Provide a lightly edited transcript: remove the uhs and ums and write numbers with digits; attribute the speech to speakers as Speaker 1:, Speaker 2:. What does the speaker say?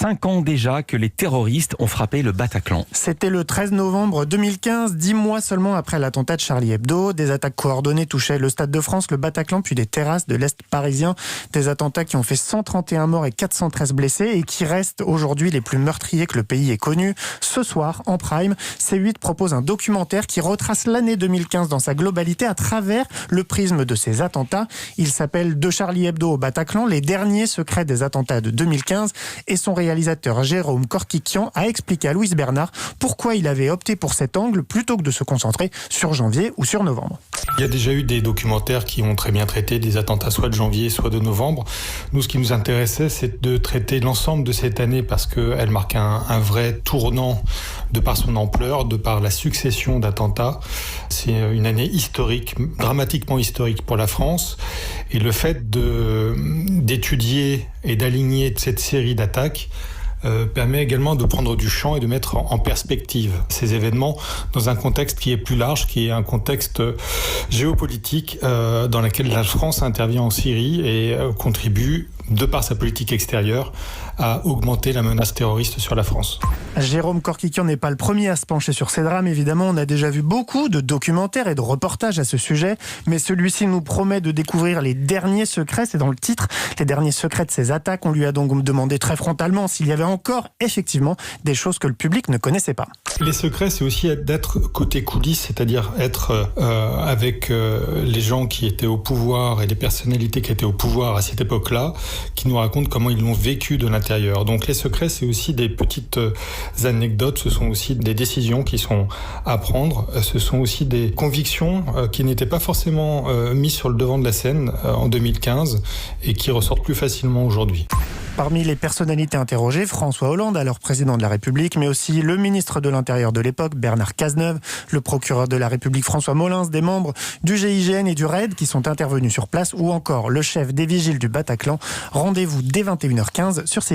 Speaker 1: 5 ans déjà que les terroristes ont frappé le Bataclan.
Speaker 2: C'était le 13 novembre 2015, 10 mois seulement après l'attentat de Charlie Hebdo. Des attaques coordonnées touchaient le Stade de France, le Bataclan, puis des terrasses de l'Est parisien. Des attentats qui ont fait 131 morts et 413 blessés et qui restent aujourd'hui les plus meurtriers que le pays ait connus. Ce soir, en prime, C8 propose un documentaire qui retrace l'année 2015 dans sa globalité à travers le prisme de ces attentats. Il s'appelle « De Charlie Hebdo au Bataclan, les derniers secrets des attentats de 2015 » et son réalisateur Jérôme Korkikian a expliqué à Louise Bernard pourquoi il avait opté pour cet angle plutôt que de se concentrer sur janvier ou sur novembre.
Speaker 3: Il y a déjà eu des documentaires qui ont très bien traité des attentats soit de janvier, soit de novembre. Nous, ce qui nous intéressait, c'est de traiter l'ensemble de cette année parce qu'elle marque un vrai tournant de par son ampleur, de par la succession d'attentats. C'est une année historique, dramatiquement historique pour la France. Et le fait d'étudier et d'aligner cette série d'attaques permet également de prendre du champ et de mettre en perspective ces événements dans un contexte qui est plus large, qui est un contexte géopolitique dans lequel la France intervient en Syrie et contribue, de par sa politique extérieure, à augmenter la menace terroriste sur la France.
Speaker 2: Jérôme Korkikian n'est pas le premier à se pencher sur ces drames. Évidemment, on a déjà vu beaucoup de documentaires et de reportages à ce sujet, mais celui-ci nous promet de découvrir les derniers secrets. C'est dans le titre, les derniers secrets de ces attaques. On lui a donc demandé très frontalement s'il y avait encore, effectivement, des choses que le public ne connaissait pas.
Speaker 3: Les secrets, c'est aussi d'être côté coulisses, c'est-à-dire être avec les gens qui étaient au pouvoir et les personnalités qui étaient au pouvoir à cette époque-là, qui nous racontent comment ils l'ont vécu de l'intérieur. Donc les secrets, c'est aussi des petites anecdotes, ce sont aussi des décisions qui sont à prendre, ce sont aussi des convictions qui n'étaient pas forcément mises sur le devant de la scène en 2015 et qui ressortent plus facilement aujourd'hui.
Speaker 2: Parmi les personnalités interrogées, François Hollande, alors président de la République, mais aussi le ministre de l'Intérieur de l'époque, Bernard Cazeneuve, le procureur de la République, François Molins, des membres du GIGN et du RAID qui sont intervenus sur place, ou encore le chef des vigiles du Bataclan. Rendez-vous dès 21h15 sur C8.